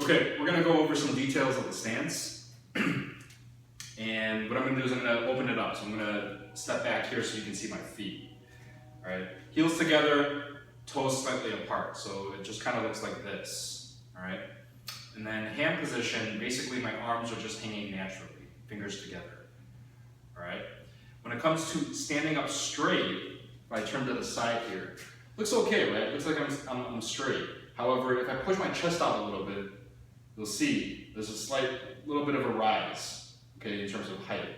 Okay, we're gonna go over some details of the stance. And what I'm gonna do is I'm gonna open it up. So I'm gonna step back here so you can see my feet. All right, heels together, toes slightly apart. So it just kind of looks like this, all right? And then hand position, basically my arms are just hanging naturally, fingers together, all right? When it comes to standing up straight, if I turn to the side here, looks okay, right? Looks like I'm straight. However, if I push my chest out a little bit, you'll see there's a little bit of a rise, okay, in terms of height.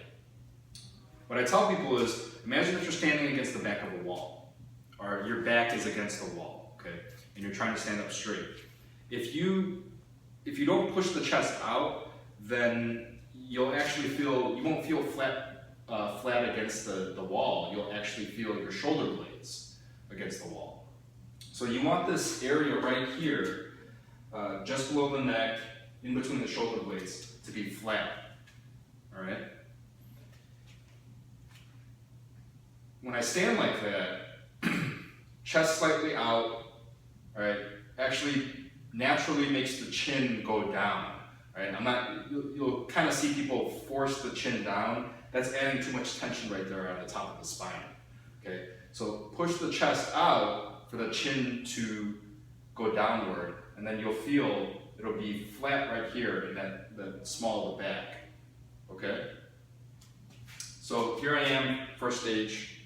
What I tell people is, imagine that you're standing against the back of a wall, or your back is against the wall, okay, and you're trying to stand up straight. If you don't push the chest out, then you won't feel flat against the wall. You'll actually feel your shoulder blades against the wall. So you want this area right here, just below the neck, in between the shoulder blades, to be flat, all right? When I stand like that, chest slightly out, all right, actually naturally makes the chin go down, right? You'll kind of see people force the chin down. That's adding too much tension right there on the top of the spine, okay? So push the chest out for the chin to go downward, and then you'll feel it'll be flat right here in the small of the back, okay? So here I am, first stage.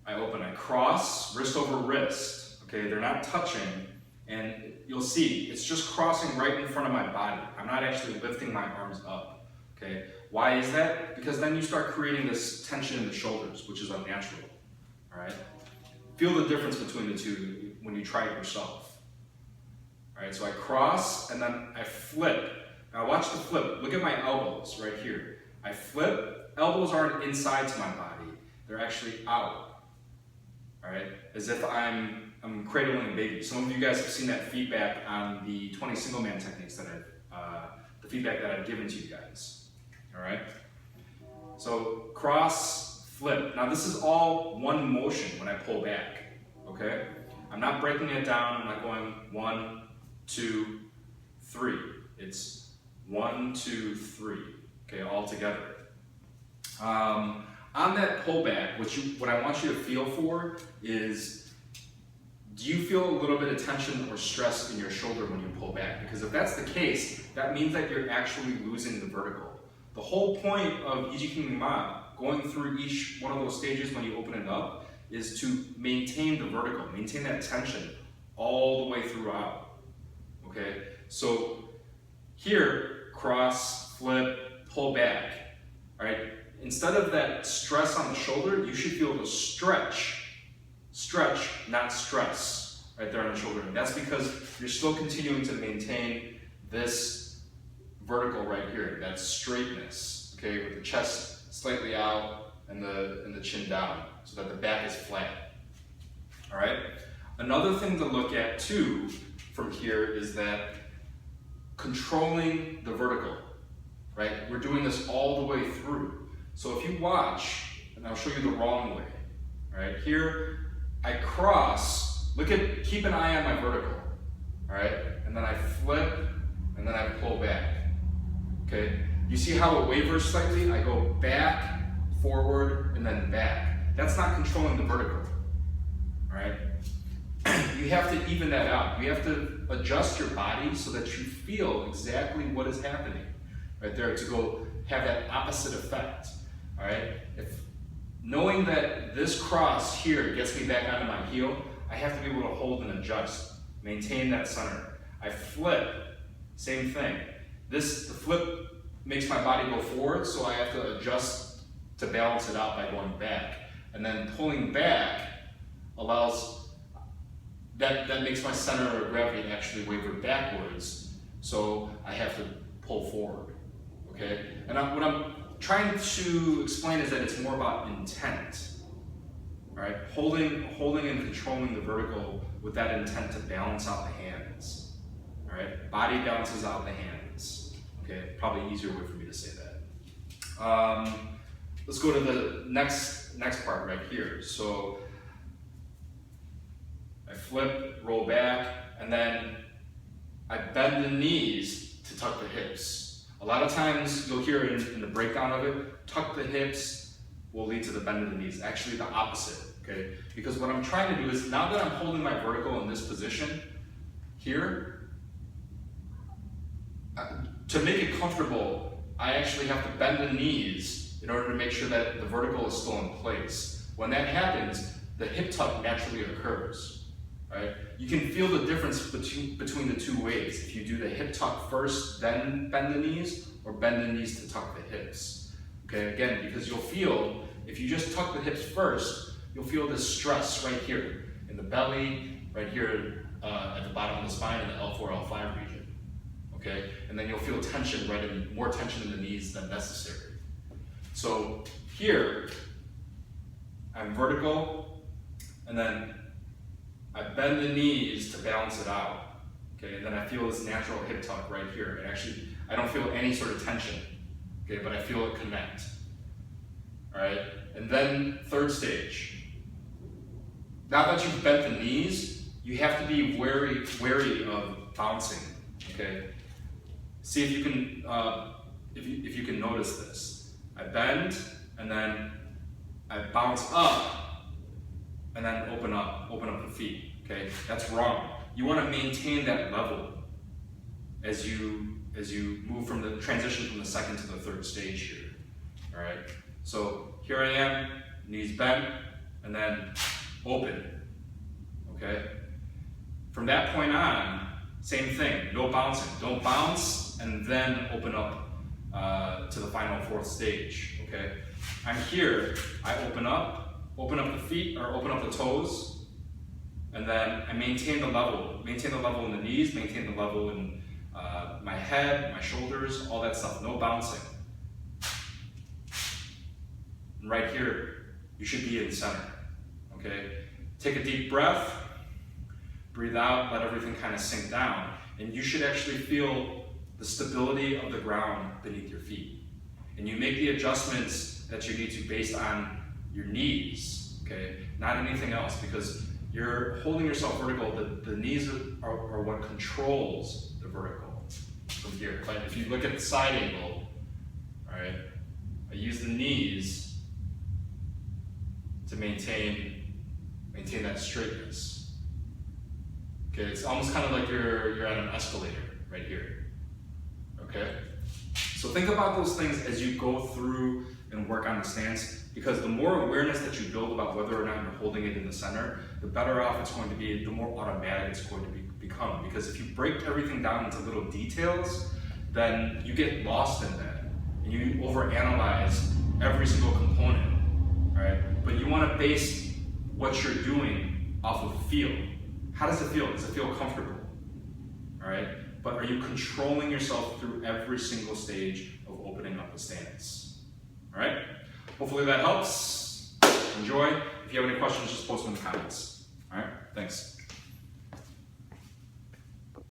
I open, I cross, wrist over wrist, okay? They're not touching, and you'll see, it's just crossing right in front of my body. I'm not actually lifting my arms up, okay? Why is that? Because then you start creating this tension in the shoulders, which is unnatural, all right? Feel the difference between the two when you try it yourself. All right, so I cross and then I flip. Now watch the flip. Look at my elbows right here. I flip, elbows aren't inside to my body. They're actually out, all right? As if I'm cradling a baby. Some of you guys have seen that feedback on the 20 single man techniques that the feedback that I've given to you guys, all right? So cross, flip. Now this is all one motion when I pull back, okay? I'm not breaking it down. I'm not going 1, 2, 3. It's 1, 2, 3, okay, all together. On that pullback, what I want you to feel for is, do you feel a little bit of tension or stress in your shoulder when you pull back? Because if that's the case, that means that you're actually losing the vertical. The whole point of YGKYM, going through each one of those stages when you open it up, is to maintain the vertical, maintain that tension all the way throughout, okay? So here, cross, flip, pull back, all right? Instead of that stress on the shoulder, you should feel the stretch, not stress, right there on the shoulder. And that's because you're still continuing to maintain this vertical right here, that straightness, okay, with the chest slightly out and the chin down, so that the back is flat, all right? Another thing to look at too from here is that controlling the vertical, right? We're doing this all the way through. So if you watch, and I'll show you the wrong way, all right? Here, I cross, keep an eye on my vertical, all right? And then I flip, and then I pull back, okay? You see how it wavers slightly? I go back, forward, and then back. That's not controlling the vertical, all right? You have to even that out. You have to adjust your body so that you feel exactly what is happening right there to go have that opposite effect, all right? Knowing that this cross here gets me back onto my heel, I have to be able to hold and adjust, maintain that center. I flip, same thing. The flip makes my body go forward, so I have to adjust to balance it out by going back. And then pulling back allows, that makes my center of gravity actually waver backwards, so I have to pull forward, okay? And what I'm trying to explain is that it's more about intent, all right? Holding and controlling the vertical with that intent to balance out the hands, all right? Body balances out the hands, okay? Probably easier way for me to say that. Let's go to the next part right here. So I flip, roll back, and then I bend the knees to tuck the hips. A lot of times you'll hear in the breakdown of it, tuck the hips will lead to the bend of the knees. Actually the opposite, okay? Because what I'm trying to do is, now that I'm holding my vertical in this position here, to make it comfortable, I actually have to bend the knees in order to make sure that the vertical is still in place. When that happens, the hip tuck naturally occurs, right? You can feel the difference between the two ways. If you do the hip tuck first, then bend the knees, or bend the knees to tuck the hips. Okay, again, because you'll feel, if you just tuck the hips first, you'll feel this stress right here in the belly, right here at the bottom of the spine in the L4, L5 region. Okay, and then you'll feel tension more tension in the knees than necessary. So here, I'm vertical, and then I bend the knees to balance it out. Okay, and then I feel this natural hip tuck right here. And actually, I don't feel any sort of tension. Okay, but I feel it connect. All right, and then third stage. Now that you've bent the knees, you have to be wary of bouncing. Okay. See if you can, if you can notice this. I bend, and then I bounce up, and then open up the feet. Okay, that's wrong. You want to maintain that level as you move from the transition from the second to the third stage here. All right. So here I am, knees bent, and then open. Okay. From that point on, same thing. No bouncing. Don't bounce and then open up to the final fourth stage, okay? I'm here, I open up the feet, or open up the toes, and then I maintain the level in the knees, maintain the level in my head, my shoulders, all that stuff, no bouncing. And right here, you should be in the center, okay? Take a deep breath, breathe out, let everything kind of sink down, and you should actually feel the stability of the ground beneath your feet. And you make the adjustments that you need to based on your knees, okay? Not anything else, because you're holding yourself vertical. The knees are what controls the vertical from here. But if you look at the side angle, all right, I use the knees to maintain that straightness. Okay, it's almost kind of like you're at an escalator right here. Okay, so think about those things as you go through and work on the stance, because the more awareness that you build about whether or not you're holding it in the center, the better off it's going to be, the more automatic it's going to become. Because if you break everything down into little details, then you get lost in that, and you overanalyze every single component, all right? But you want to base what you're doing off of feel. How does it feel? Does it feel comfortable? All right? But are you controlling yourself through every single stage of opening up the stance? All right? Hopefully that helps. Enjoy. If you have any questions, just post them in the comments. All right? Thanks.